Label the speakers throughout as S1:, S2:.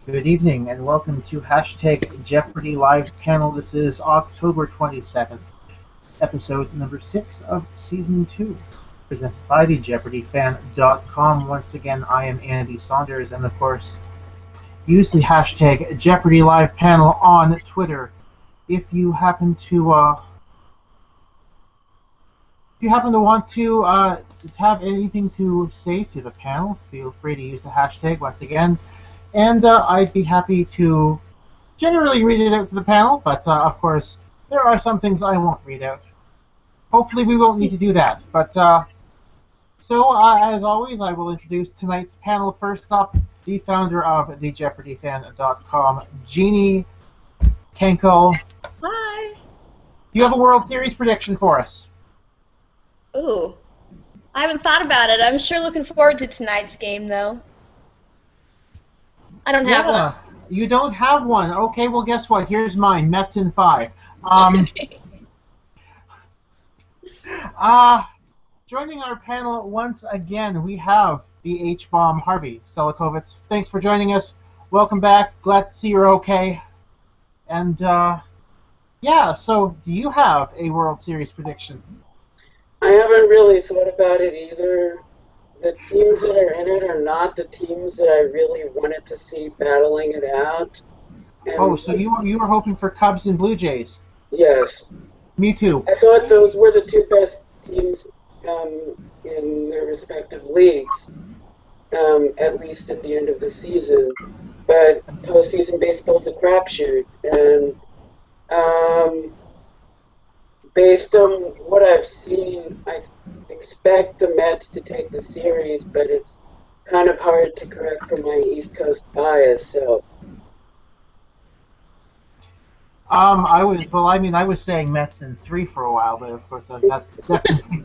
S1: Good evening and welcome to hashtag Jeopardy Live Panel. This is October 27th, episode number 6 of Season 2, presented by the JeopardyFan.com. Once again, I am Andy Saunders, and of course, use the hashtag Jeopardy Live Panel on Twitter. If you happen to want to have anything to say to the panel, feel free to use the hashtag once again. And I'd be happy to generally read it out to the panel, but of course, there are some things I won't read out. Hopefully we won't need to do that. But as always, I will introduce tonight's panel. First up, the founder of thejeopardyfan.com, Jeannie Kenkel.
S2: Hi.
S1: Do you have a World Series prediction for us?
S2: Ooh. I haven't thought about it. I'm sure looking forward to tonight's game, though. I don't have one.
S1: You don't have one. Okay, well, guess what? Here's mine. Mets in 5. Joining our panel once again, we have the H-Bomb Harvey Selakovitz. Thanks for joining us. Welcome back. Glad to see you're okay. And, so do you have a World Series prediction?
S3: I haven't really thought about it either. The teams that are in it are not the teams that I really wanted to see battling it out. And
S1: so you were hoping for Cubs and Blue Jays?
S3: Yes.
S1: Me too.
S3: I thought those were the two best teams in their respective leagues, at least at the end of the season. But postseason baseball's a crapshoot, and based on what I've seen, I expect the Mets to take the series, but it's kind of hard to correct for my East Coast bias. So,
S1: I was saying Mets in 3 for a while, but of course that's definitely.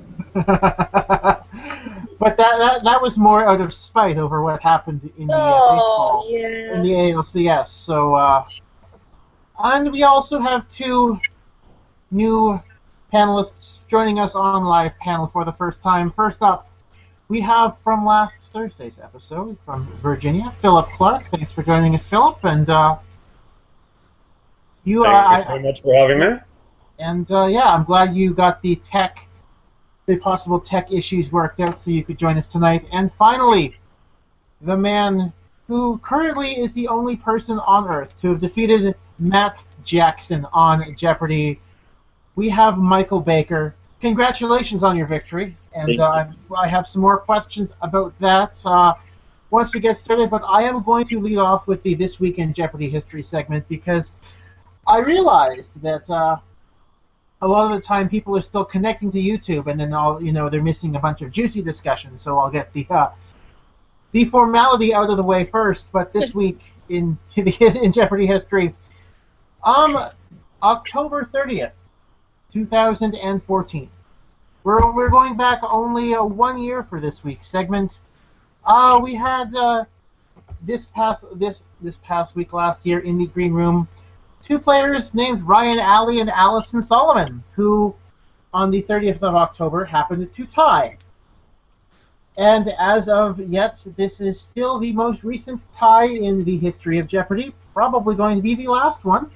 S1: But that was more out of spite over what happened in the baseball in the ALCS. So, and we also have 2 new panelists joining us on live panel for the first time. First up, we have from last Thursday's episode from Virginia, Philip Clark. Thanks for joining us, Philip. And
S4: Thank you so much for having me.
S1: And I'm glad you got the possible tech issues worked out so you could join us tonight. And finally, the man who currently is the only person on Earth to have defeated Matt Jackson on Jeopardy! We have Michael Baker. Congratulations on your victory, and I have some more questions about that once we get started, but I am going to lead off with the This Week in Jeopardy! History segment because I realized that a lot of the time people are still connecting to YouTube, and then they're missing a bunch of juicy discussions, so I'll get the formality out of the way first. But this week in Jeopardy! History, October 30th, 2014. We're going back only 1 year for this week's segment. We had this past week last year in the green room 2 players named Ryan Alley and Allison Solomon, who on the 30th of October happened to tie. And as of yet, this is still the most recent tie in the history of Jeopardy. Probably going to be the last one,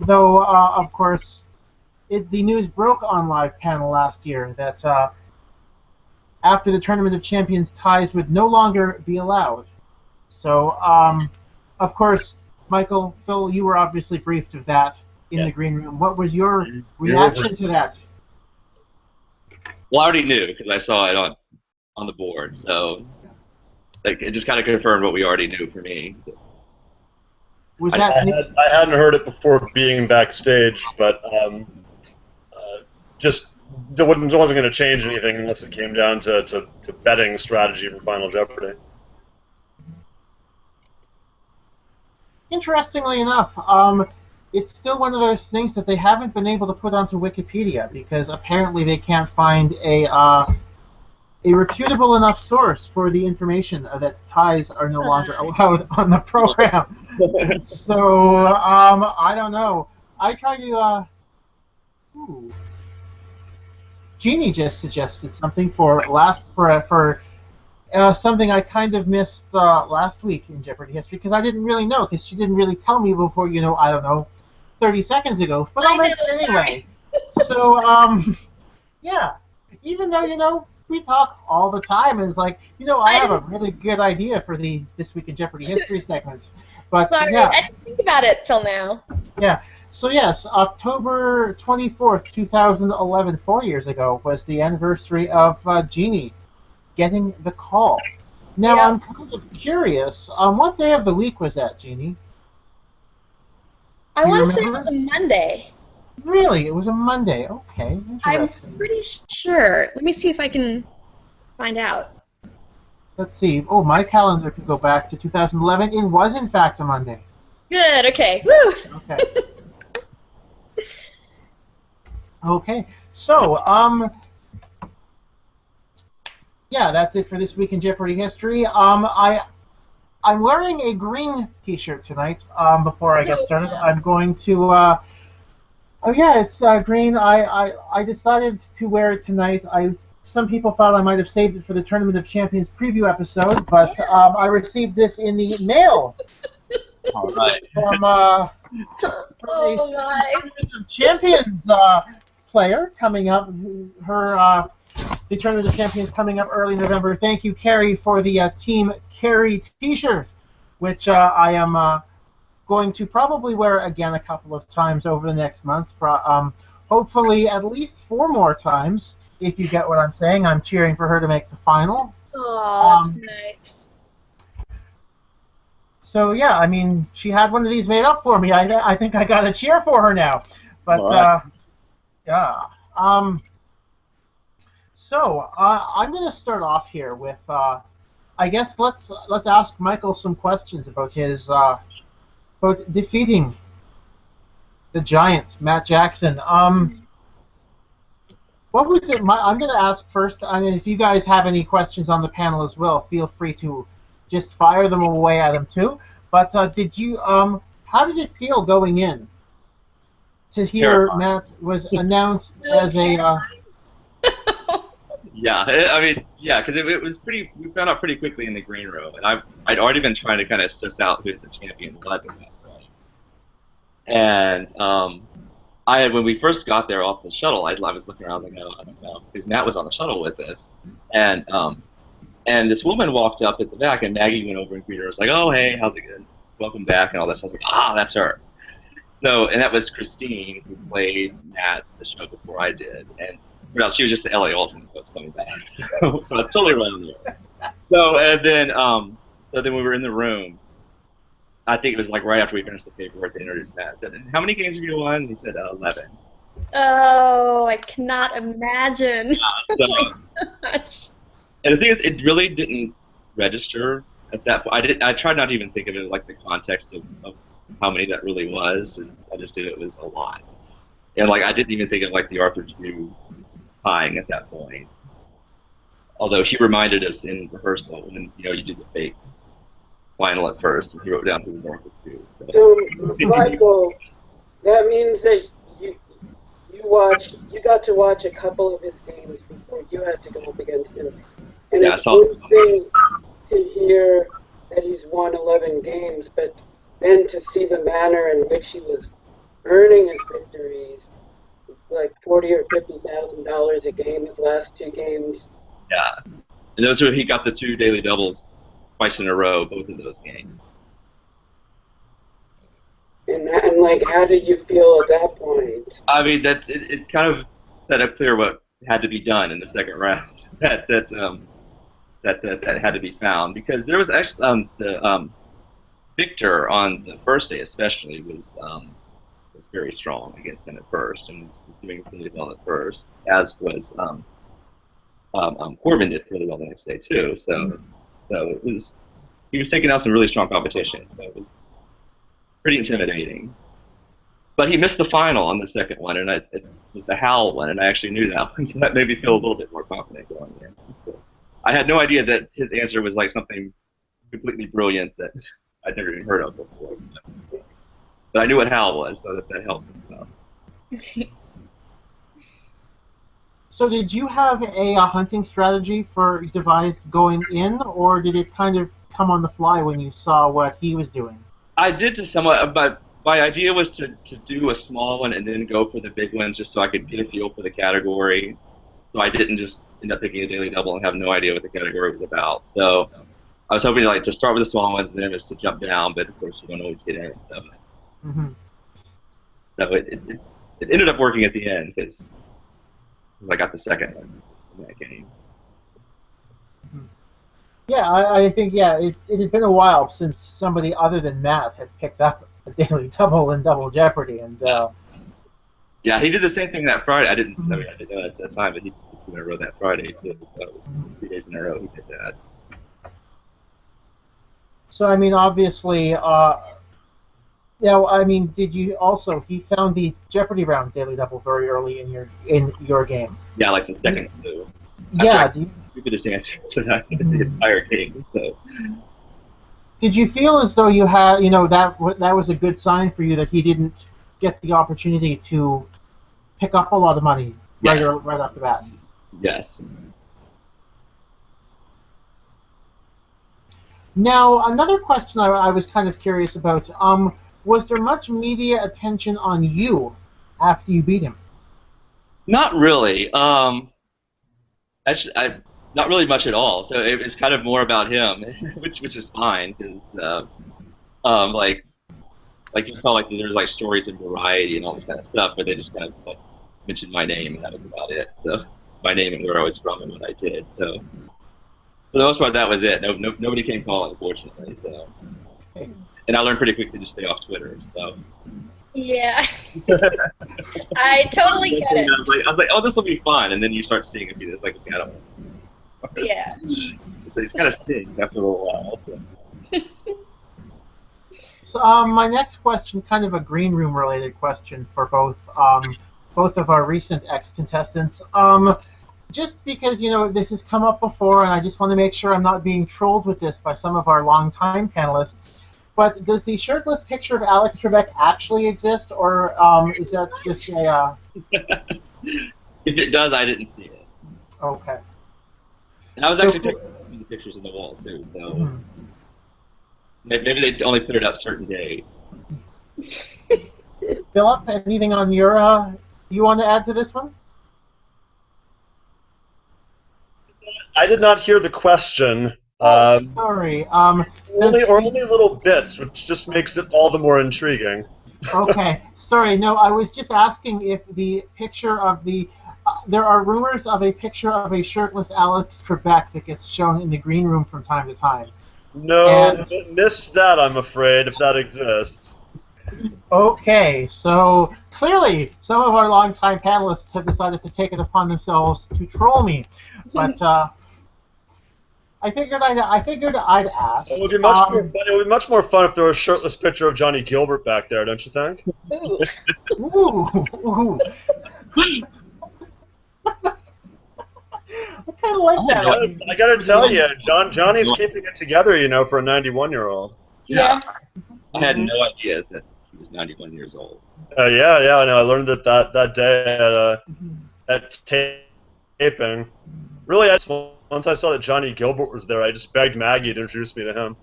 S1: though of course. The news broke on live panel last year that after the Tournament of Champions, ties would no longer be allowed. So, of course, Michael, Phil, you were obviously briefed of that in the green room. What was your reaction to that?
S5: Well, I already knew because I saw it on the board, so it just kind of confirmed what we already knew for me.
S4: I hadn't heard it before being backstage, but just wasn't going to change anything unless it came down to betting strategy for Final Jeopardy.
S1: Interestingly enough, it's still one of those things that they haven't been able to put onto Wikipedia because apparently they can't find a reputable enough source for the information that ties are no longer allowed on the program. So I don't know. I tried to. Jeannie just suggested something for something I kind of missed last week in Jeopardy history because I didn't really know because she didn't really tell me before, I don't know, 30 seconds ago. But I'll mention it anyway. So, yeah, even though, we talk all the time, and it's like, I have a really good idea for the This Week in Jeopardy history segment. But,
S2: Sorry,
S1: yeah.
S2: I didn't think about it till now.
S1: Yeah. So, yes, October 24th, 2011, 4 years ago, was the anniversary of Jeannie getting the call. Now, I'm kind of curious, what day of the week was that, Jeannie?
S2: I want to say it was a Monday.
S1: Really? It was a Monday. Okay.
S2: I'm pretty sure. Let me see if I can find out.
S1: Let's see. Oh, my calendar can go back to 2011. It was, in fact, a Monday.
S2: Good. Okay. Woo!
S1: Okay. Okay. So, yeah, that's it for This Week in Jeopardy history. I'm wearing a green T-shirt tonight. Before I get started, I'm going to. Oh yeah, it's green. I decided to wear it tonight. Some people thought I might have saved it for the Tournament of Champions preview episode, but I received this in the mail.
S5: All right.
S1: From a Tournament of Champions player coming up. The Tournament of Champions coming up early November. Thank you, Carrie, for the Team Carrie T-shirt, which I am going to probably wear again a couple of times over the next month. Hopefully at least 4 more times, if you get what I'm saying. I'm cheering for her to make the final.
S2: Oh, that's nice.
S1: So, yeah, I mean, she had one of these made up for me. I think I got to cheer for her now. But, yeah. So, I'm going to start off here with, I guess let's ask Michael some questions about his, about defeating the Giant, Matt Jackson. What was it? I'm going to ask first. I mean, if you guys have any questions on the panel as well, feel free to just fire them away at him too. But how did it feel going in to hear Matt was announced as a?
S5: Yeah, I mean, yeah, because it was pretty. We found out pretty quickly in the green room, and I'd already been trying to kind of suss out who the champion was at that point. And when we first got there off the shuttle, I was looking around like, no, I don't know, because Matt was on the shuttle with us, and this woman walked up at the back, and Maggie went over and greeted her. Was like, oh, hey, how's it going? Welcome back, and all this. I was like, that's her. So, and that was Christine, who played Matt the show before I did, and she was just the LA alternate that was coming back. So I was totally right on there. So, and then, so then we were in the room. I think it was like right after we finished the paperwork, they introduced Matt. I said, how many games have you won? And he said, 11.
S2: Oh, I cannot imagine.
S5: And the thing is, it really didn't register at that point. I tried not to even think of it in like the context of how many that really was, and I just did it was a lot. And like I didn't even think of like the Arthur Jew tying at that point. Although he reminded us in rehearsal when you did the fake final at first, and he wrote down who was Arthur Jew.
S3: So Michael, that means that you got to watch a couple of his games before you had to go up against him. And
S5: yeah,
S3: it's one thing to hear that he's won 11 games, but then to see the manner in which he was earning his victories, like $40,000 or $50,000 a game his last 2 games.
S5: Yeah, and those he got the 2 daily doubles twice in a row, both of those games.
S3: And like, how did you feel at that point?
S5: I mean, it kind of set up clear what had to be done in the second round. That had to be found, because there was actually the Victor on the first day especially was very strong against him at first, and was doing really well at first, as was Corbin did really well the next day too. So he was taking out some really strong competition. So it was pretty intimidating. But he missed the final on the second one, and it was the Howell one, and I actually knew that one, so that made me feel a little bit more confident going in. So I had no idea that his answer was like something completely brilliant that I'd never even heard of before. But I knew what Hal was, so that helped.
S1: So did you have a hunting strategy for devised going in, or did it kind of come on the fly when you saw what he was doing?
S5: I did to somewhat, but my idea was to do a small one and then go for the big ones just so I could get a feel for the category. So I didn't just end up picking a daily double and have no idea what the category was about. So I was hoping to start with the small ones and then just to jump down, but of course you don't always get in. So,
S1: Hmm.
S5: so it ended up working at the end because I got the second one in that game.
S1: Yeah, I think it had been a while since somebody other than Matt had picked up a daily double in Double Jeopardy, and
S5: Yeah, he did the same thing that Friday. I didn't know at that time, but he did 2 in a row that Friday too. So it was 2 days in a row he did that.
S1: so I mean, obviously, I mean, did you also? He found the Jeopardy round daily double very early in your game.
S5: Yeah, like the second clue.
S1: Yeah.
S5: Stupidest answer to that the entire game. So
S1: Did you feel as though you had, that was a good sign for you that he didn't get the opportunity to pick up a lot of money right
S5: Yes.
S1: right off the bat?
S5: yes.
S1: Now, another question I was kind of curious about. Was there much media attention on you after you beat him?
S5: Not really. Actually, not really much at all. So it was kind of more about him, which is fine because like you saw there's stories in Variety and all this kind of stuff, but they just kind of mentioned my name and that was about it. So my name and where I was from and what I did. So for the most part, that was it. Nobody came calling, unfortunately. So and I learned pretty quickly to stay off Twitter. So
S2: Yeah. I totally get it.
S5: I was like, oh, this will be fun, and then you start seeing it. It's like, okay, I don't want
S2: Yeah.
S5: So it's kind of stings after a little while. So.
S1: So, my next question, kind of a green room related question for both of our recent ex-contestants. Just because this has come up before, and I just want to make sure I'm not being trolled with this by some of our longtime panelists. But does the shirtless picture of Alex Trebek actually exist, or is that just a?
S5: If it does, I didn't see it.
S1: Okay.
S5: And I was actually picking the pictures on the wall too, so maybe they only put it up certain days.
S1: Philip, anything on your you want to add to this one?
S4: I did not hear the question.
S1: Sorry.
S4: Only little bits, which just makes it all the more intriguing.
S1: Okay. Sorry. No, I was just asking if the picture of the. There are rumors of a picture of a shirtless Alex Trebek that gets shown in the green room from time to time.
S4: No, missed that, I'm afraid, if that exists.
S1: Okay, so clearly some of our longtime panelists have decided to take it upon themselves to troll me, but I figured I'd ask.
S4: It would be much more fun. It would be much more fun if there was a shirtless picture of Johnny Gilbert back there, don't you think?
S1: Ooh. I kind of like that.
S4: I gotta tell you, Johnny's keeping it together, for a 91-year-old.
S5: Yeah. I had no idea that he was 91 years old.
S4: Yeah, I know. I learned that day at taping. Really, once I saw that Johnny Gilbert was there, I just begged Maggie to introduce me to him.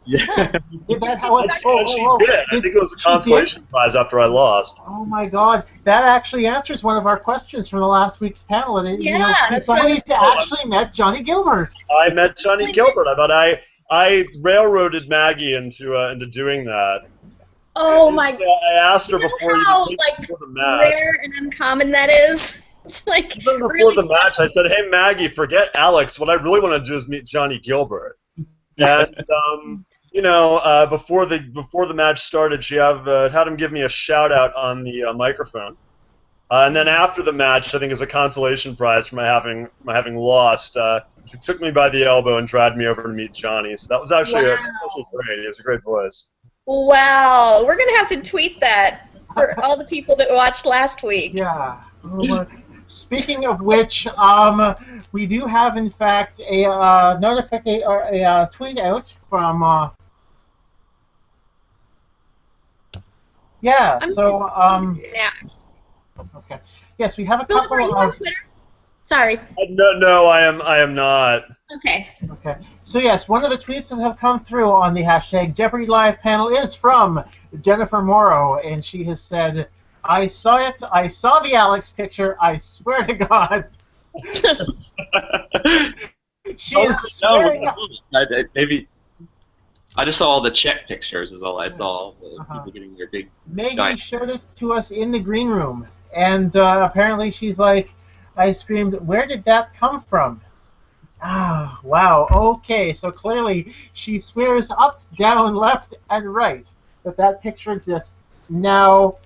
S5: Yeah.
S1: Did that how it?
S4: And she did. I think it was a consolation prize after I lost.
S1: Oh my God, that actually answers one of our questions from the last week's panel.
S2: That's
S1: somebody actually met Johnny Gilbert.
S4: I met Johnny Gilbert. I railroaded Maggie into doing that.
S2: Oh my God!
S4: I asked her before
S2: the match. Rare and uncommon that is. It's like
S4: even before
S2: really
S4: the match, I said, "Hey Maggie, forget Alex. What I really want to do is meet Johnny Gilbert." And before the match started, she had him give me a shout out on the microphone. And then after the match, I think as a consolation prize for my having lost, she took me by the elbow and dragged me over to meet Johnny. So that was actually great. He has a great voice.
S2: Wow, we're gonna have to tweet that for all the people that watched last week.
S1: Yeah. Speaking of which, we do have in fact a notification or a tweet out from. Yeah. So.
S2: Yeah.
S1: Okay. Yes, we have a
S2: Philip,
S1: couple
S2: are you
S1: of.
S2: on Twitter? Sorry.
S4: No, I am not.
S2: Okay.
S1: Okay. So yes, one of the tweets that have come through on the hashtag Jeopardy Live panel is from Jennifer Morrow, and she has said, "I saw it. I saw the Alex picture. I swear to God." She is swearing.
S5: Maybe I just saw all the check pictures. Is all I saw. The
S1: Uh-huh.
S5: people getting their big.
S1: Maggie showed it to us in the green room, and apparently she's like, I screamed, "Where did that come from?" Ah, wow. Okay, so clearly she swears up, down, left, and right that picture exists. Now,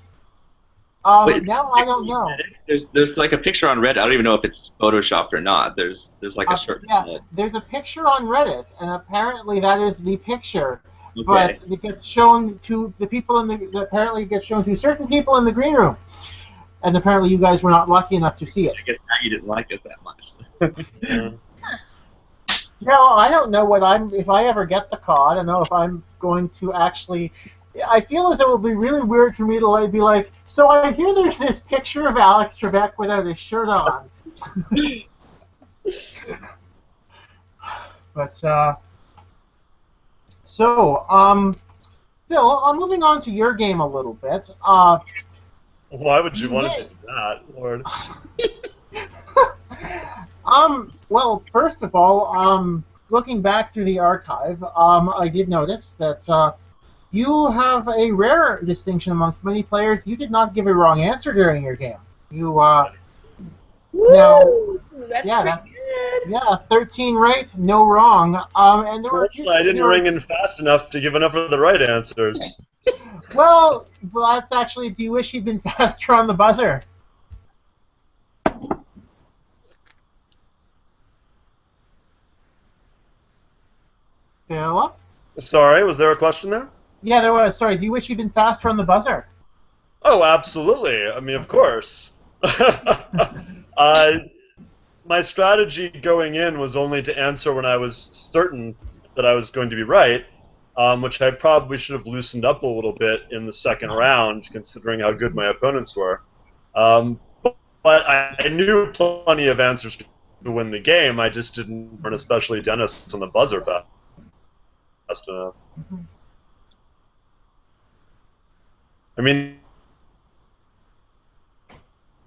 S5: Wait,
S1: now I don't know.
S5: there's like a picture on Reddit. I don't even know if it's photoshopped or not. There's like a short.
S1: Yeah, there's a picture on Reddit, and apparently that is the picture.
S5: Okay.
S1: But it gets shown to the people in the. Apparently, it gets shown to certain people in the green room, and apparently you guys were not lucky enough to see it.
S5: I guess now you didn't like us that much.
S1: No, I don't know if I ever get the call. I don't know if I'm going to actually. I feel as though it would be really weird for me to like be like, so I hear there's this picture of Alex Trebek without his shirt on. But Phil, moving on to your game a little bit.
S4: Why would you want to do that, Lord?
S1: Well, first of all, looking back through the archive, I did notice that you have a rare distinction amongst many players. You did not give a wrong answer during your game. You,
S2: Woo!
S1: now,
S2: That's
S1: yeah,
S2: pretty good.
S1: yeah, 13 right, no wrong. And there were
S4: I didn't ring in fast enough to give enough of the right answers.
S1: Well, that's actually. Do you wish you'd been faster on the buzzer? Philip?
S4: Sorry, was there a question there?
S1: Yeah, there was. Sorry, do you wish you'd been faster on the buzzer?
S4: Oh, absolutely. I mean, of course. My strategy going in was only to answer when I was certain that I was going to be right, which I probably should have loosened up a little bit in the second round, considering how good my opponents were. But I knew plenty of answers to win the game. I just didn't learn, especially Dennis, on the buzzer fast enough. I mean,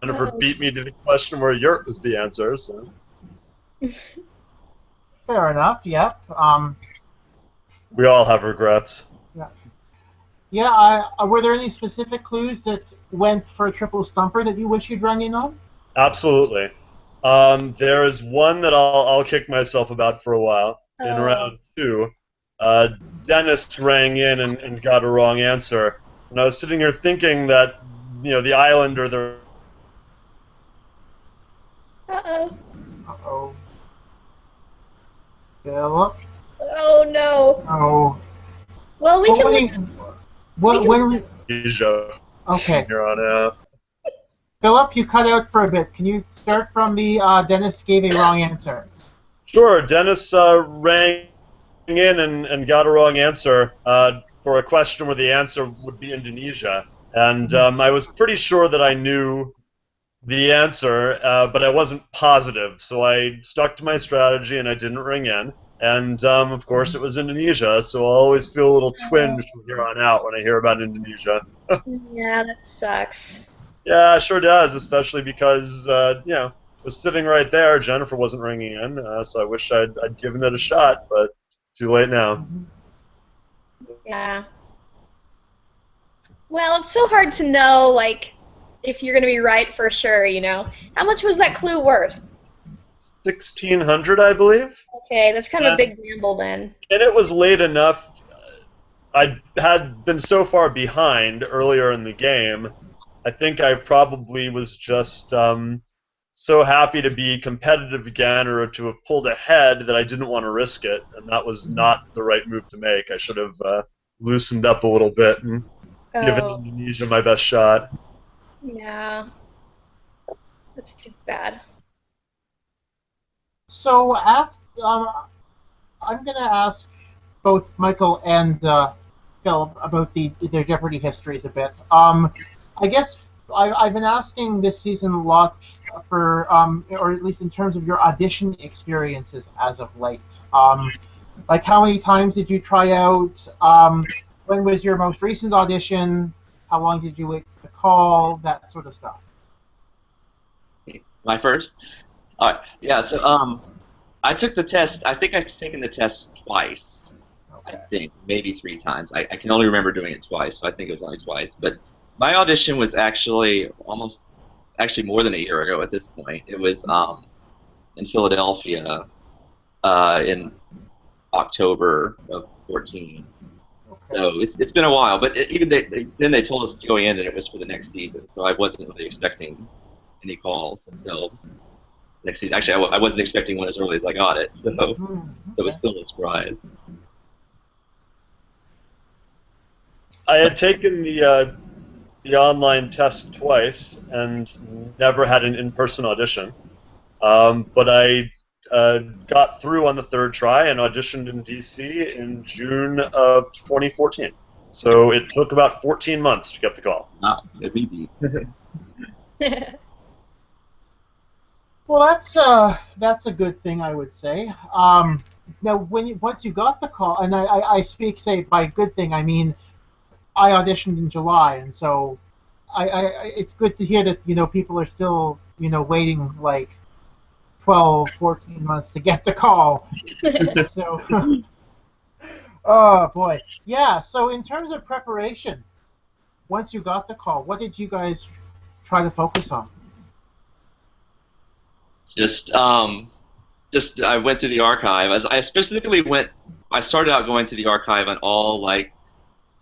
S4: Jennifer beat me to the question where yurt was the answer, so.
S1: Fair enough. Yep.
S4: We all have regrets.
S1: Yeah. Were there any specific clues that went for a triple stumper that you wish you'd run in on?
S4: Absolutely. There is one that I'll kick myself about for a while. In round 2, Dennis rang in and got a wrong answer, and I was sitting here thinking that the island or the.
S2: Uh-oh.
S1: Uh-oh. Philip?
S2: Oh, no.
S1: Oh.
S2: Well, we can look...
S4: Asia.
S1: Okay.
S4: Here on out.
S1: Philip, you cut out for a bit. Can you start from the Dennis gave a wrong answer?
S4: Sure. Dennis rang in and got a wrong answer for a question where the answer would be Indonesia. And I was pretty sure that I knew the answer, but I wasn't positive. So I stuck to my strategy and I didn't ring in. And, of course, it was Indonesia, so I'll always feel a little twinge from here on out when I hear about Indonesia.
S2: Yeah, that sucks.
S4: Yeah, it sure does, especially because, it was sitting right there. Jennifer wasn't ringing in, so I wish I'd given it a shot, but too late now.
S2: Yeah. Well, it's so hard to know, like, if you're going to be right for sure, How much was that clue worth?
S4: 1,600, I believe.
S2: Okay, that's kind of a big gamble then.
S4: And it was late enough. I had been so far behind earlier in the game. I think I probably was just so happy to be competitive again or to have pulled ahead that I didn't want to risk it, and that was not the right move to make. I should have loosened up a little bit and given Indonesia my best shot.
S2: Yeah. That's too bad.
S1: So, I'm going to ask both Michael and Phil about their Jeopardy histories a bit. I guess I've been asking this season a lot for, or at least in terms of your audition experiences as of late. Like how many times did you try out? When was your most recent audition? How long did you wait for the call? That sort of stuff.
S5: My first. All right. Yeah. So I took the test. I think I've taken the test twice. I
S1: Okay.
S5: think maybe 3 times. I can only remember doing it twice, so I think it was only twice. But my audition was actually more than a year ago at this point. It was in Philadelphia in October of 14.
S1: Okay.
S5: So it's been a while. But even then they told us going in that it was for the next season, so I wasn't really expecting any calls until next season. Actually, I wasn't expecting one as early as I got it, so it was
S1: Okay.
S5: still a surprise.
S4: I had taken the online test twice and never had an in-person audition. But I got through on the third try and auditioned in DC in June of 2014. So it took about 14 months to get the call.
S5: Wow, a repeat.
S1: Well, that's a good thing, I would say. Now, once you got the call, and I speak say by good thing, I mean I auditioned in July, and so it's good to hear that people are still waiting like 12, 14 months to get the call. So, oh boy, yeah. So in terms of preparation, once you got the call, what did you guys try to focus on?
S5: Just I went through the archive. As I specifically went, I started out going through the archive on all like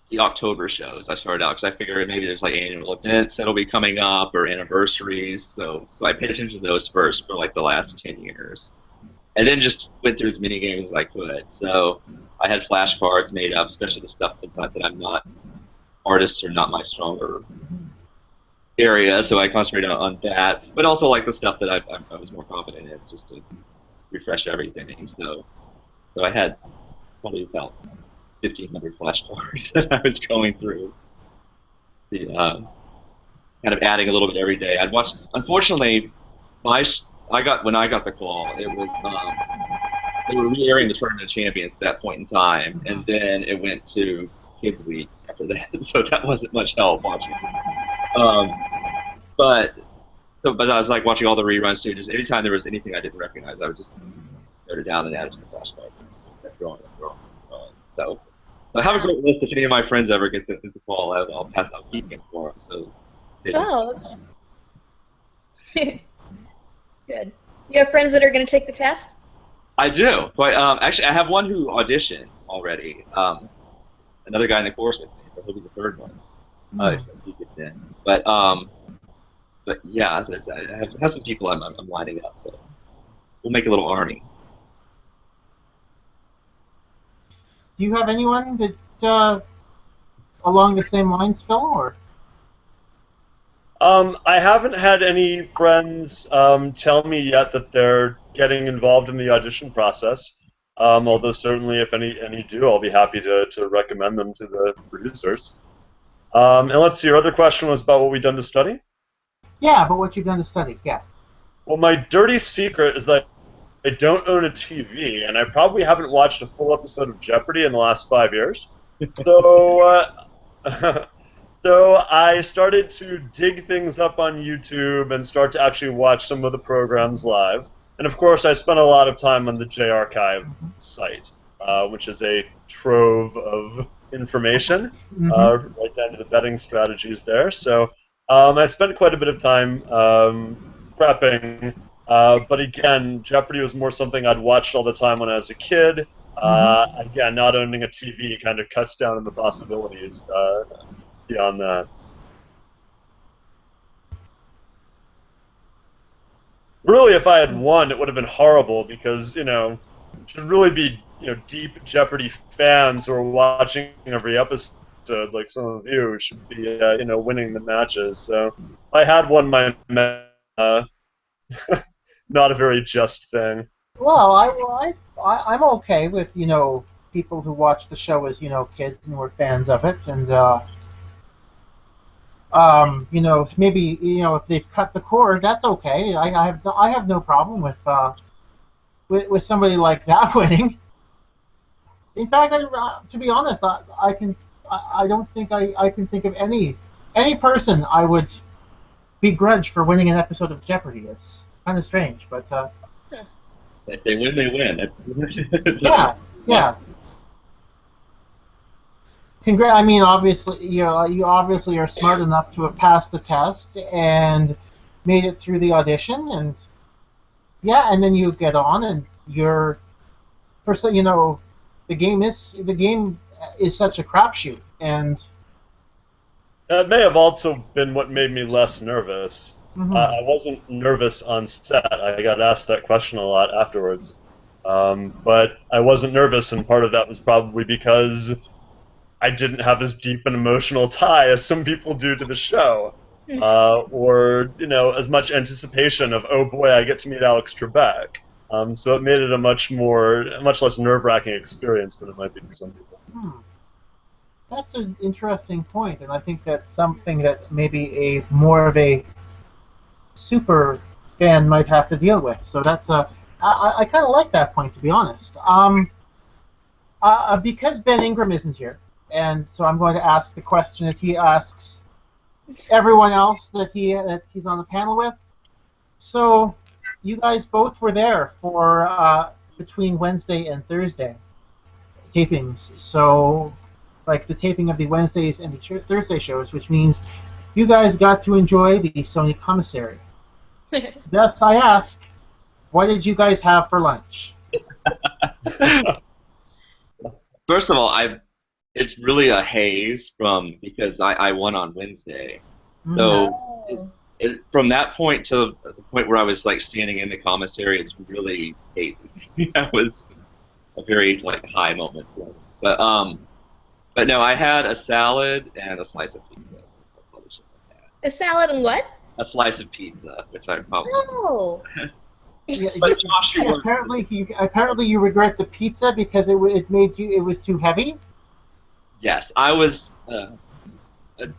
S5: the October shows. I started out because I figured maybe there's like annual events that'll be coming up or anniversaries. So I paid attention to those first for like the last 10 years, and then just went through as many games as I could. So I had flashcards made up, especially the stuff that I'm not artists are not my stronger area, so I concentrated on that. But also like the stuff that I was more confident in, just to refresh everything. So I had probably about 1,500 flashcards that I was going through. The kind of adding a little bit every day. I'd watch. Unfortunately, when I got the call, it was they were re-airing the Tournament of Champions at that point in time, and then it went to Kids Week after that, so that wasn't much help watching. Um, but I was like watching all the reruns too. Just anytime there was anything I didn't recognize, I would just note it down and add it to the flashcard. Kept going and going and going. So I have a great list. If any of my friends ever get the call, I'll pass out keeping for them. So
S2: Oh, that's good. You have friends that are going to take the test?
S5: I do. But actually, I have one who auditioned already. Another guy in the course with me. So he'll be the third one. If he gets in. But yeah, I have some people I'm lining up. So we'll make a little army.
S1: Do you have anyone that along the same lines, Phil, or?
S4: I haven't had any friends tell me yet that they're getting involved in the audition process. Although certainly, if any do, I'll be happy to recommend them to the producers. And let's see, your other question was about what we've done to study?
S1: Yeah, but what you've done to study, yeah.
S4: Well, my dirty secret is that I don't own a TV, and I probably haven't watched a full episode of Jeopardy in the last 5 years. So, so I started to dig things up on YouTube and start to actually watch some of the programs live. And of course, I spent a lot of time on the J-Archive site, which is a trove of information, right down to the betting strategies there. So I spent quite a bit of time prepping. But again, Jeopardy was more something I'd watched all the time when I was a kid. Again, not owning a TV kind of cuts down on the possibilities beyond that. Really, if I had won, it would have been horrible because, should really be, deep Jeopardy fans who are watching every episode, like some of you, should be, winning the matches. So I had won my not a very just thing.
S1: Well, I'm okay with people who watch the show as kids and were fans of it, and maybe if they've cut the cord, that's okay. I have no problem with somebody like that winning. In fact, to be honest, I don't think I can think of any person I would begrudge for winning an episode of Jeopardy. It's kind of strange, but
S5: If they win, they win.
S1: yeah. I mean, obviously, you obviously are smart enough to have passed the test and made it through the audition, and yeah, and then you get on, and the game is such a crapshoot, and
S4: That may have also been what made me less nervous. I wasn't nervous on set. I got asked that question a lot afterwards. But I wasn't nervous, and part of that was probably because I didn't have as deep an emotional tie as some people do to the show. Or, as much anticipation of, oh boy, I get to meet Alex Trebek. So it made it a much less nerve-wracking experience than it might be for some people.
S1: That's an interesting point, and I think that's something that maybe more of a super fan might have to deal with. So I kind of like that point, to be honest. Because Ben Ingram isn't here, and so I'm going to ask the question that he asks everyone else that he's on the panel with. So you guys both were there for between Wednesday and Thursday tapings. So like the taping of the Wednesdays and the Thursday shows, which means you guys got to enjoy the Sony commissary. Thus, I ask, what did you guys have for lunch?
S5: First of all, it's really a haze because I won on Wednesday. So from that point to the point where I was like standing in the commissary, it's really hazy. That was a very high moment for me. But no, I had a salad and a slice of pizza.
S2: A salad and what?
S5: A slice of pizza, which I probably.
S2: Oh.
S5: But Josh,
S1: apparently you regret the pizza because it was too heavy.
S5: Yes, I was. The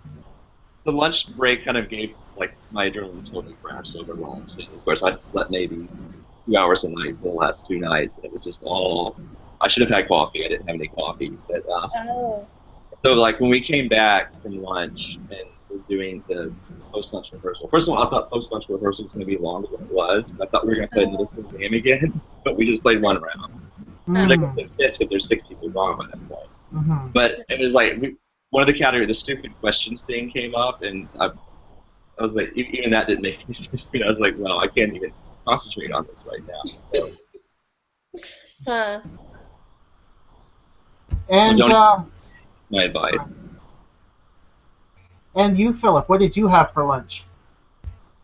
S5: lunch break kind of gave my adrenaline totally crashed over lunch. And of course, I slept maybe 2 hours a night for the last 2 nights. It was just all. I should have had coffee. I didn't have any coffee. But so when we came back from lunch and we're doing the post-lunch rehearsal. First of all, I thought post-lunch rehearsal was going to be longer than it was. I thought we were going to play another full game again, but we just played one round. But I guess it fits because there's 6 people gone by that point. But it was one of the categories, the stupid questions thing came up, and I was like, even that didn't make any sense to me. I was like, well, I can't even concentrate on this right now. So.
S1: And
S5: my advice.
S1: And you, Philip, what did you have for lunch?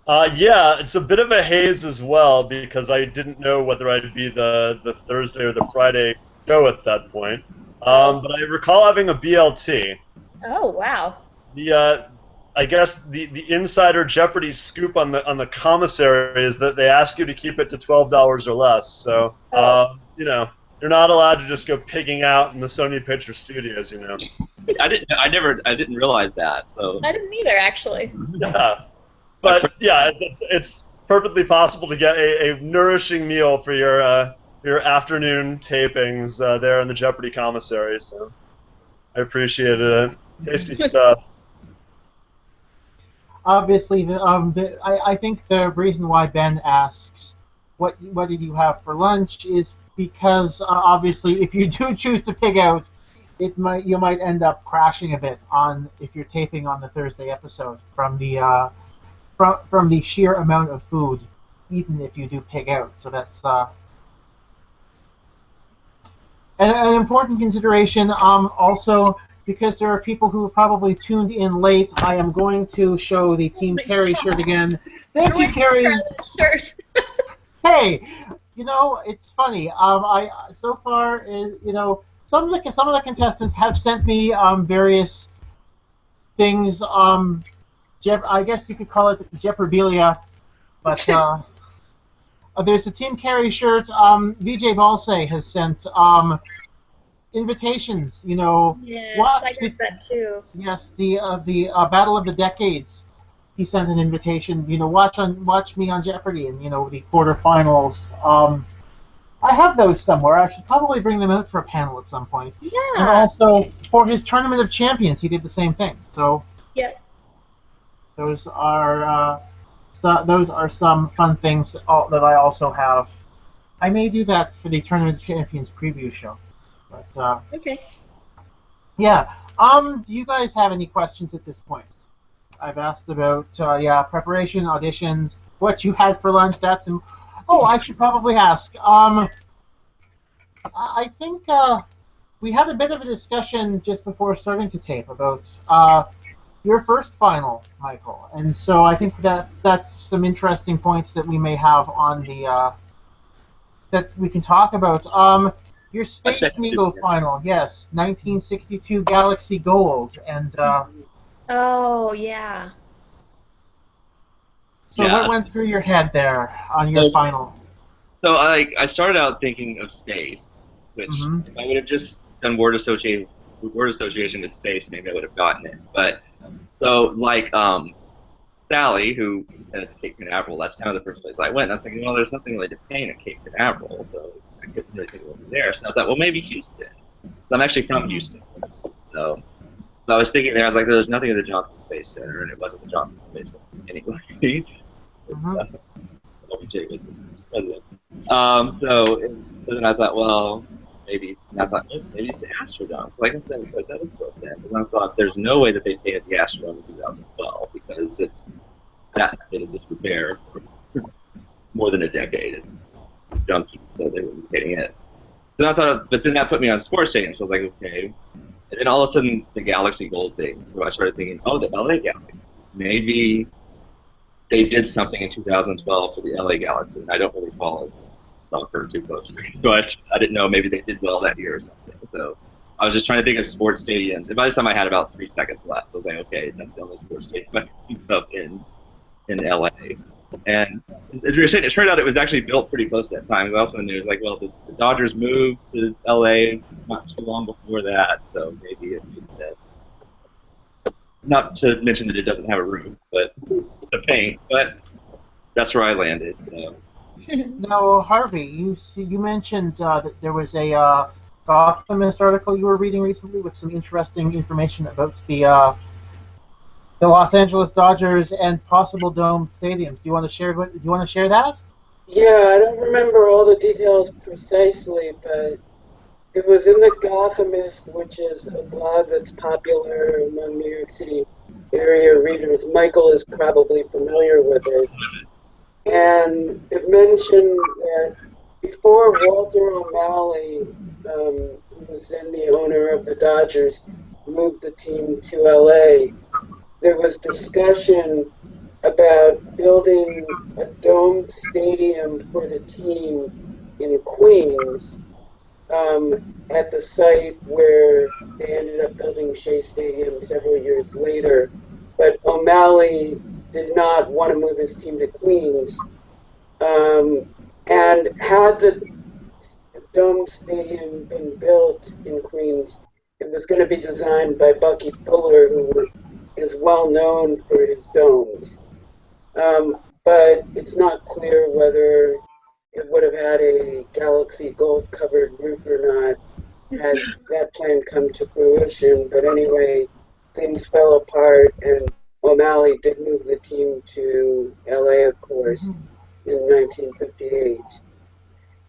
S4: Yeah, it's a bit of a haze as well because I didn't know whether I'd be the Thursday or the Friday show at that point. But I recall having a BLT.
S2: Oh wow.
S4: I guess the insider Jeopardy scoop on the commissary is that they ask you to keep it to $12 or less. So you're not allowed to just go pigging out in the Sony Picture Studios.
S5: I didn't realize that. So
S2: I didn't either, actually.
S4: Yeah, but yeah, it's perfectly possible to get a nourishing meal for your afternoon tapings there in the Jeopardy commissary. So I appreciate it. Tasty stuff.
S1: Obviously, I think the reason why Ben asks what did you have for lunch is because obviously, if you do choose to pig out, you might end up crashing a bit if you're taping on the Thursday episode from the sheer amount of food eaten if you do pig out. So that's an important consideration. Also, because there are people who probably tuned in late, I am going to show the Team Carey shirt again. Thank you, Carey. Hey, it's funny. So far, some of the contestants have sent me various things. I guess you could call it Jeopardelia, but there's the Team Carey shirt. VJ Valse has sent invitations.
S2: Yes,
S1: Watch
S2: I got that too.
S1: yes, the Battle of the Decades. He sent an invitation. Watch me on Jeopardy, and the quarterfinals. I have those somewhere. I should probably bring them out for a panel at some point. And
S2: Yeah.
S1: also for his Tournament of Champions, he did the same thing. So
S2: Yeah.
S1: those are some fun things that I also have. I may do that for the Tournament of Champions preview show. But
S2: Okay.
S1: yeah. Do you guys have any questions at this point? I've asked about preparation, auditions, what you had for lunch. Oh, I should probably ask. I think we had a bit of a discussion just before starting to tape about your first final, Michael, and so I think that's some interesting points that we may have on the that we can talk about. Your
S5: My
S1: Space
S5: second
S1: Needle
S5: Super.
S1: final, yes, 1962 Galaxy Gold, and
S2: Oh, yeah.
S1: so
S5: Yeah.
S1: what went through your head there on your
S5: So,
S1: final?
S5: so I started out thinking of space, which
S1: Hmm.
S5: if I would have just done word association with space, maybe I would have gotten it. But so like Sally, who said Cape Canaveral, that's kind of the first place I went. And I was thinking, well, there's nothing really to paint at Cape Canaveral, so I couldn't really think of anything there. So I thought, well, maybe Houston. So I'm actually from Houston, so I was thinking there. I was like, there's nothing at the Johnson Space Center, and it wasn't the Johnson Space Center anyway.
S1: Hmm.
S5: LBJ was the president. So then I thought, well, maybe. And I thought, maybe it's the Astrodome. So like I said, it's like that was built then. And I thought, there's no way that they painted the Astrodome in 2012 because it's that state of disrepair for more than a decade. And junkie, so they wouldn't be painting it. So I thought, but then that put me on sports stadium. So I was like, okay. And then all of a sudden, the Galaxy Gold thing. So I started thinking, oh, the LA Galaxy. Maybe they did something in 2012 for the LA Galaxy. And I don't really follow soccer too closely, so I didn't know. Maybe they did well that year or something. So I was just trying to think of sports stadiums. And by this time, I had about 3 seconds left. So I was like, okay, that's the only sports stadium I can think of in LA. And as we were saying, it turned out it was actually built pretty close to that time. It was also in the news, like, well, the Dodgers moved to LA not too long before that, so maybe it made sense. Not to mention that it doesn't have a roof, but the paint. But that's where I landed. So.
S1: Now, Harvey, you mentioned that there was a Gothamist article you were reading recently with some interesting information about the Los Angeles Dodgers and possible domed stadiums. Do you want to share that?
S3: Yeah, I don't remember all the details precisely, but it was in the Gothamist, which is a blog that's popular among New York City area readers. Michael is probably familiar with it. And it mentioned that before Walter O'Malley, who was then the owner of the Dodgers, moved the team to LA, there was discussion about building a domed stadium for the team in Queens, at the site where they ended up building Shea Stadium several years later. But O'Malley did not want to move his team to Queens. And had the domed stadium been built in Queens, it was going to be designed by Bucky Fuller, who is well known for his domes. But it's not clear whether it would have had a Galaxy Gold covered roof or not had that plan come to fruition. But anyway, things fell apart, and O'Malley did move the team to LA, of course, in 1958.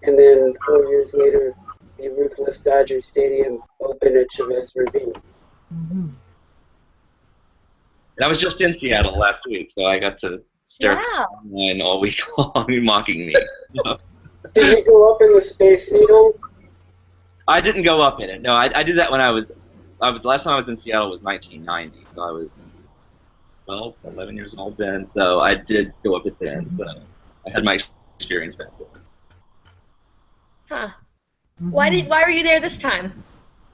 S3: And then 4 years later, the roofless Dodger Stadium opened at Chavez Ravine.
S1: Mm-hmm.
S5: And I was just in Seattle last week, so I got to stare online all week long, mocking me.
S3: Did you go up in the Space Needle?
S5: I didn't go up in it. No, I did that when I was. The last time I was in Seattle was 1990, so I was 12, 11 years old then. So I did go up it then. So I had my experience back then.
S2: Huh. Why were you there this time?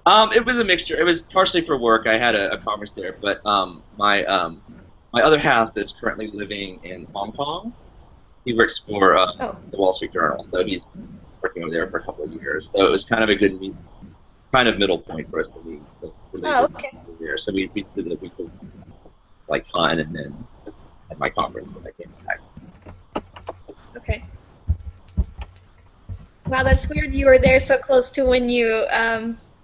S5: It was a mixture. It was partially for work. I had a conference there, but my other half is currently living in Hong Kong. He works for the Wall Street Journal, so he's working over there for a couple of years. So it was kind of a good kind of middle point for us to leave.
S2: Oh, okay.
S5: So we did the week of like fun, and then at my conference when I came back.
S2: Okay. Wow, that's weird. You were there so close to when you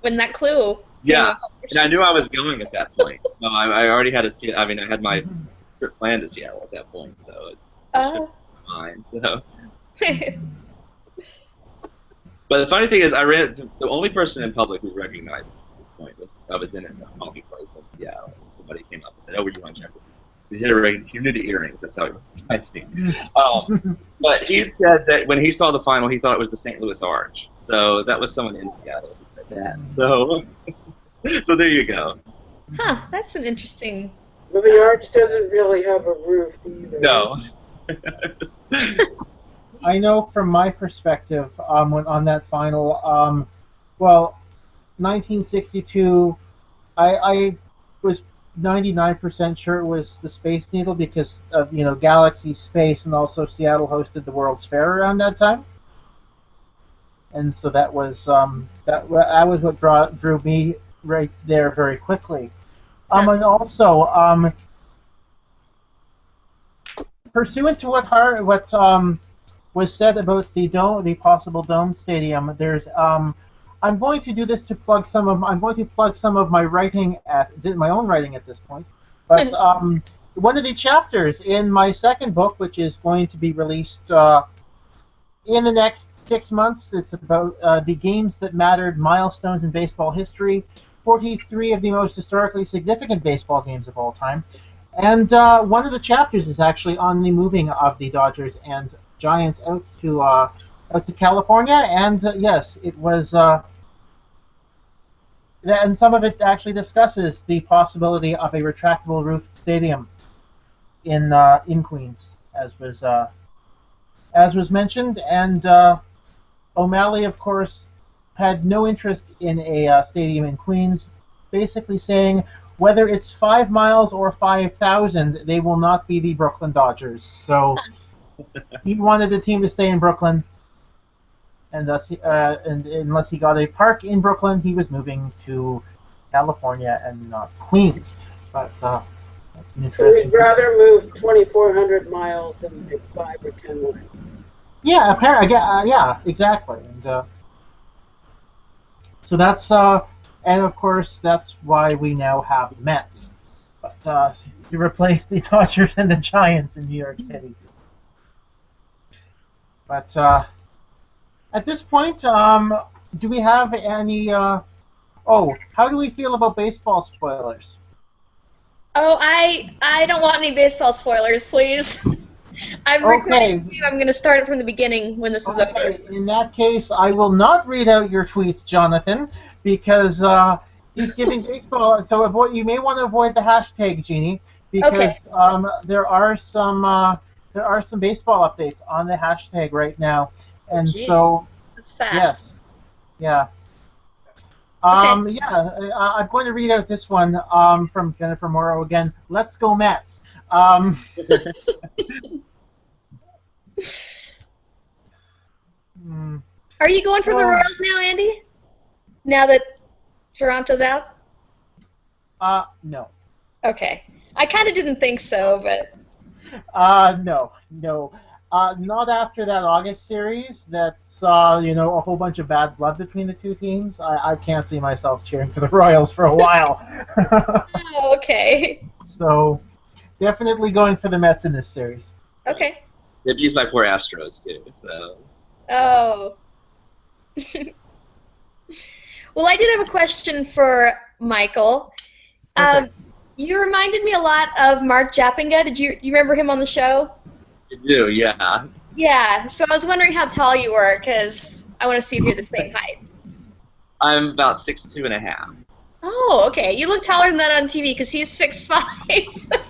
S2: when that clue.
S5: Yeah,
S2: came
S5: and I knew I was going at that point. So I already had I had my
S1: Mhm.
S5: trip planned to Seattle at that point, so it
S2: Oh.
S5: mine. So, but the funny thing is, I ran the only person in public who recognized me at this point was I was in a coffee place in Seattle. And somebody came up and said, "Oh, were you on Jeopardy?" He knew the earrings. That's how he recognized me. But he said that when he saw the final, he thought it was the St. Louis Arch. So that was someone in Seattle who said that. So, so there you go.
S2: Huh, that's an interesting.
S3: Well, the arch doesn't really have a roof either.
S5: No.
S1: I know from my perspective, when on that final, well, 1962, I was 99% sure it was the Space Needle because of Galaxy Space, and also Seattle hosted the World's Fair around that time, and so that was what drew me right there very quickly. And also, pursuant to what was said about the possible dome stadium, there's I'm going to do this to plug some of my writing my own writing at this point. But one of the chapters in my second book, which is going to be released in the next 6 months, it's about the games that mattered, milestones in baseball history, 43 of the most historically significant baseball games of all time. And one of the chapters is actually on the moving of the Dodgers and Giants out to California, and yes, it was. And some of it actually discusses the possibility of a retractable roof stadium in Queens, as was mentioned. And O'Malley, of course, had no interest in a stadium in Queens, basically saying whether it's 5 miles or 5,000, they will not be the Brooklyn Dodgers. So he wanted the team to stay in Brooklyn, and thus, and unless he got a park in Brooklyn, he was moving to California and not Queens. But that's an
S3: So
S1: interesting.
S3: we'd rather move 2,400 miles than like 5 or 10 miles.
S1: Yeah, apparently, yeah, exactly. And so that's and of course that's why we now have the Mets. But to replace the Dodgers and the Giants in New York City. But at this point, do we have any? How do we feel about baseball spoilers?
S2: Oh, I don't want any baseball spoilers, please. I'm recording the stream. I'm going to start it from the beginning when this is over.
S1: In that case, I will not read out your tweets, Jonathan, because he's giving baseball. So you may want to avoid the hashtag, Jeannie, because there are some baseball updates on the hashtag right now, and so
S2: that's fast.
S1: Yes, yeah. I'm going to read out this one from Jennifer Morrow again. Let's go Mets.
S2: Are you going for the Royals now, Andy? Now that Toronto's out?
S1: No.
S2: Okay. I kind of didn't think so, but...
S1: No. Not after that August series that saw, a whole bunch of bad blood between the two teams. I can't see myself cheering for the Royals for a while.
S2: Oh, okay.
S1: So, definitely going for the Mets in this series.
S2: Okay.
S5: They've used my poor Astros, too, so...
S2: Oh. Well, I did have a question for Michael. You reminded me a lot of Mark Jappinga. Do you remember him on the show?
S5: I do, yeah.
S2: Yeah, so I was wondering how tall you were, because I want to see if you're the same height.
S5: I'm about 6'2½".
S2: Oh, okay. You look taller than that on TV, because he's 6'5".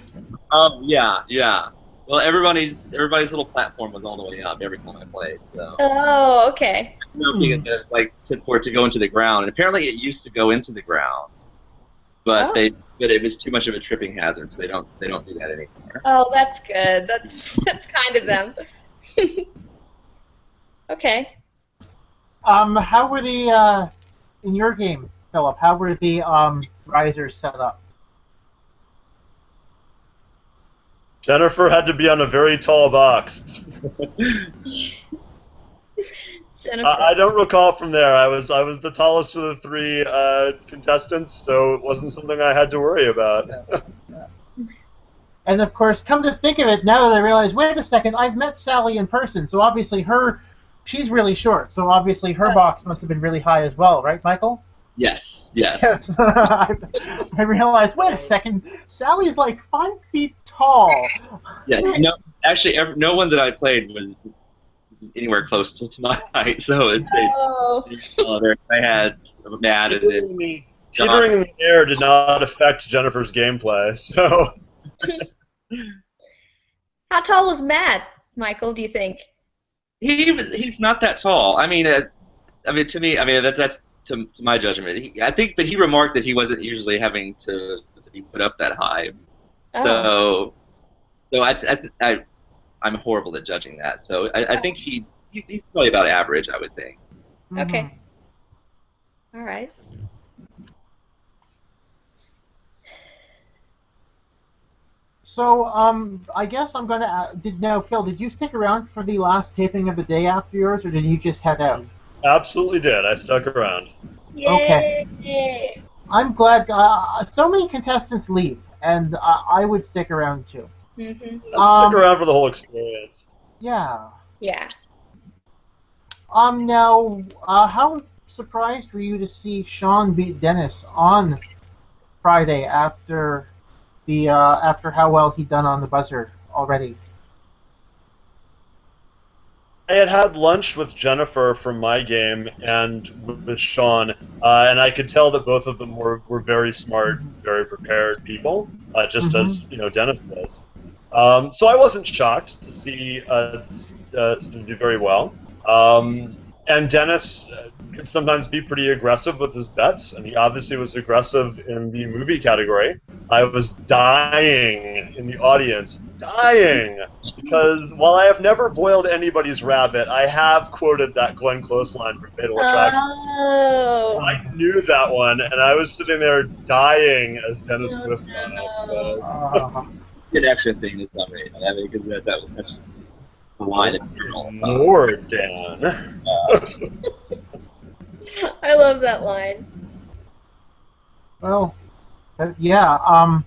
S5: Yeah. Well, everybody's little platform was all the way up every time I played. So.
S2: Oh, okay.
S5: For it to go into the ground, and apparently it used to go into the ground, but it was too much of a tripping hazard, so they don't do that anymore.
S2: Oh, that's good. That's kind of them. Okay.
S1: How were the in your game, Philip, how were the risers set up?
S4: Jennifer had to be on a very tall box.
S2: Jennifer.
S4: I don't recall from there. I was the tallest of the three contestants, so it wasn't something I had to worry about.
S1: And of course, come to think of it, now that I realize, wait a second, I've met Sally in person, so obviously she's really short, so obviously her box must have been really high as well, right, Michael?
S5: Yes.
S1: Yes. I realized, wait a second, Sally's like 5 feet tall.
S5: Yes. No, actually, no one that I played was anywhere close to my height, so it's I had Matt and then
S4: Teetering in the air did not affect Jennifer's gameplay, so.
S2: How tall was Matt, Michael, do you think?
S5: He's not that tall. I mean, to me, that's to my judgment. I think that he remarked that he wasn't usually having to be put up that high.
S2: Oh.
S5: So I'm horrible at judging that. So I think he's probably about average, I would think.
S2: Okay. All right.
S1: So, I guess I'm going to... Phil, did you stick around for the last taping of the day after yours, or did you just head out?
S4: Absolutely did. I stuck around.
S2: Yay.
S1: Okay. I'm glad... so many contestants leave, and I would stick around, too.
S2: Mm-hmm.
S4: I'll stick around for the whole experience.
S1: Yeah.
S2: Yeah.
S1: Now, how surprised were you to see Sean beat Dennis on Friday after how well he'd done on the buzzer already?
S4: I had lunch with Jennifer from my game and with Sean, and I could tell that both of them were very smart, very prepared people, just as Dennis was. So I wasn't shocked to see Steve do very well. And Dennis could sometimes be pretty aggressive with his bets, and he obviously was aggressive in the movie category. I was dying in the audience, because while I have never boiled anybody's rabbit, I have quoted that Glenn Close line for Fatal Attraction.
S2: Oh.
S4: I knew that one, and I was sitting there dying as Dennis whiffed on it.
S5: Good action thing to celebrate. I mean, because that was such a line of journal.
S4: More, Dan.
S2: I love that line.
S1: Well, yeah,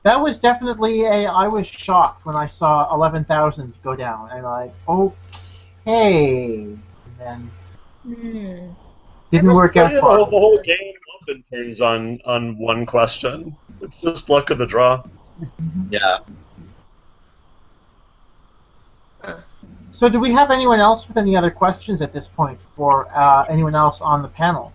S1: that was definitely I was shocked when I saw 11,000 go down, and okay, and then didn't work out for
S4: the whole game often turns on one question. It's just luck of the draw.
S5: Yeah.
S1: So do we have anyone else with any other questions at this point for anyone else on the panel?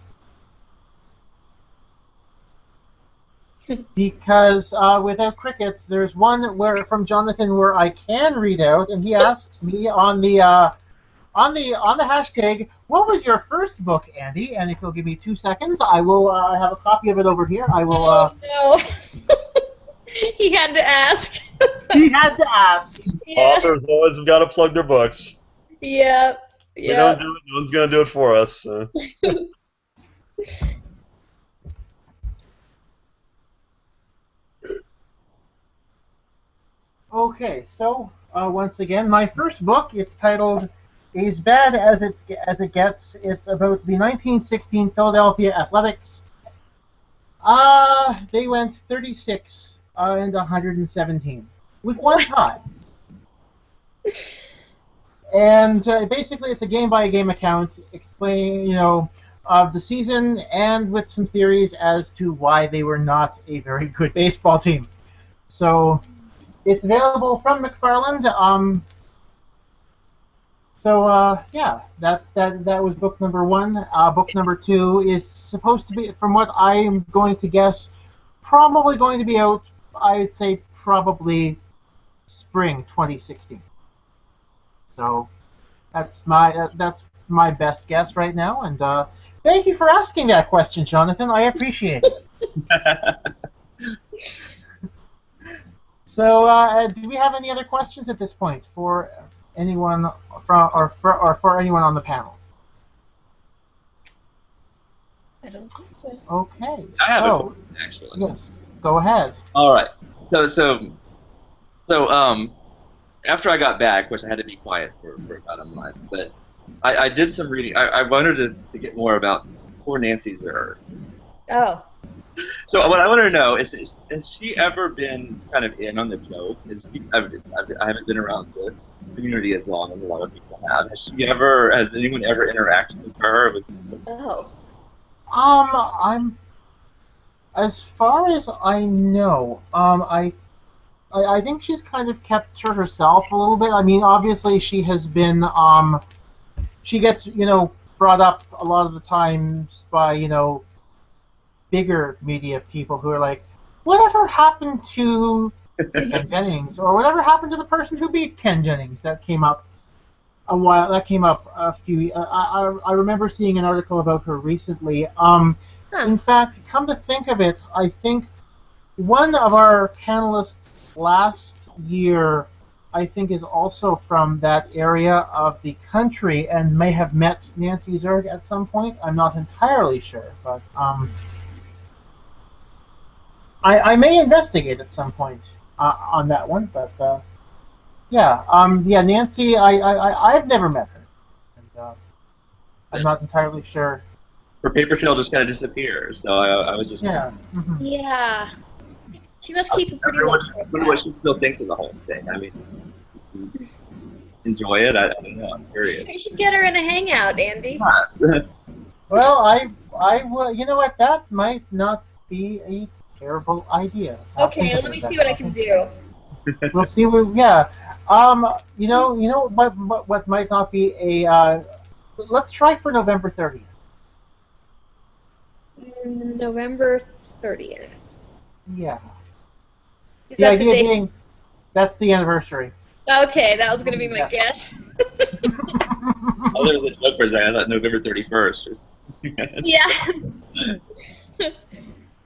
S1: Because without crickets, there's one from Jonathan where I can read out, and he asks me on the hashtag, what was your first book, Andy? And if you'll give me 2 seconds, I will have a copy of it over here. I will.
S2: No. He had to ask.
S1: He had to ask.
S2: Yeah.
S4: Authors always have got to plug their books.
S2: Yep.
S4: We don't do it. No one's going to do it for us. So.
S1: Okay, so once again, my first book, it's titled "As Bad as It Gets." It's about the 1916 Philadelphia Athletics. They went 36 and 117 with one tie. And basically, it's a game-by-game account explaining, of the season and with some theories as to why they were not a very good baseball team. So it's available from McFarland. Yeah, that was book number 1. Book number 2 is supposed to be, from what I'm going to guess, probably going to be out, I'd say probably spring 2016. So that's my best guess right now, and thank you for asking that question, Jonathan. I appreciate it. So, do we have any other questions at this point for anyone for anyone on the panel?
S2: I don't think so.
S1: Okay,
S5: I have a
S1: so
S5: question, actually.
S1: yes, go ahead.
S5: All right. So, after I got back, of course, I had to be quiet for about a month, but I did some reading. I wanted to get more about poor Nancy Zerg.
S2: Oh.
S5: So what I want to know is has she ever been kind of in on the joke? I haven't been around the community as long as a lot of people have. Has anyone ever interacted with her?
S2: Oh.
S1: I'm as far as I know, I think she's kind of kept to herself a little bit. I mean, obviously she has been she gets brought up a lot of the times by bigger media people who are like, whatever happened to Ken Jennings, or whatever happened to the person who beat Ken Jennings? That came up a few. I remember seeing an article about her recently. In fact, come to think of it, I think one of our panelists last year, I think, is also from that area of the country and may have met Nancy Zerg at some point. I'm not entirely sure, but I may investigate at some point on that one. But yeah, Nancy, I've never met her, and I'm not entirely sure.
S5: Her paper trail just kind of disappears. So I was just
S1: Yeah. Mm-hmm.
S2: Yeah. She must keep a pretty
S5: I
S2: low
S5: wonder what she still thinks of the whole thing. I mean, enjoy it. I don't know. I'm curious.
S2: You should get her in a hangout, Andy.
S5: Yes.
S1: Well, I will. You know what? That might not be a terrible idea.
S2: Okay, let me see what I can do.
S1: We'll see. Yeah. What might not be a. Let's try for November 30th.
S2: November 30th.
S1: Yeah.
S2: Is
S1: The
S2: that the
S1: idea
S2: date?
S1: being, that's the anniversary.
S2: Okay, that was going to be my
S1: Yeah.
S2: guess.
S5: Oh, there was a joke for a second. I thought November 31st.
S2: Yeah.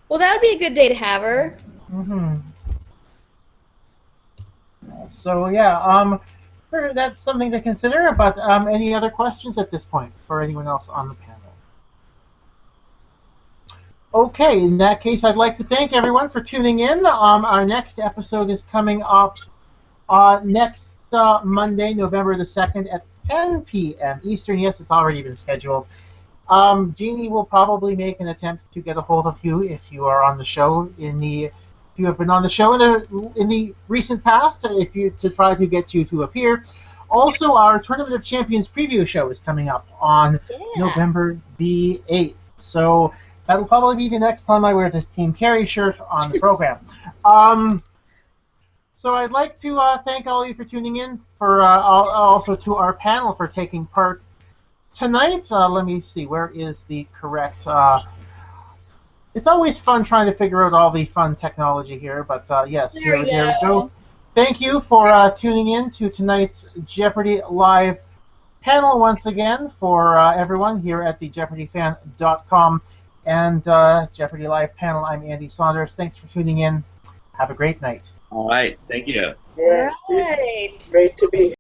S2: Well, that would be a good day to have her.
S1: Mm-hmm. So yeah, that's something to consider. But any other questions at this point for anyone else on the panel? Okay, in that case, I'd like to thank everyone for tuning in. Our next episode is coming up next Monday, November the 2nd at 10 p.m. Eastern. Yes, it's already been scheduled. Jeannie will probably make an attempt to get a hold of you if you are on the show if you have been on the show in the recent past, to try to get you to appear. Also, our Tournament of Champions preview show is coming up on November the 8th. So that'll probably be the next time I wear this Team Carry shirt on the program. So I'd like to thank all of you for tuning in, for also to our panel for taking part tonight. Let me see, where is the correct... it's always fun trying to figure out all the fun technology here, but yes, here we go. Thank you for tuning in to tonight's Jeopardy Live panel once again for everyone here at the JeopardyFan.com and Jeopardy Live panel. I'm Andy Saunders. Thanks for tuning in. Have a great night.
S5: All right. Thank you.
S3: Yeah.
S2: All right.
S3: Great to be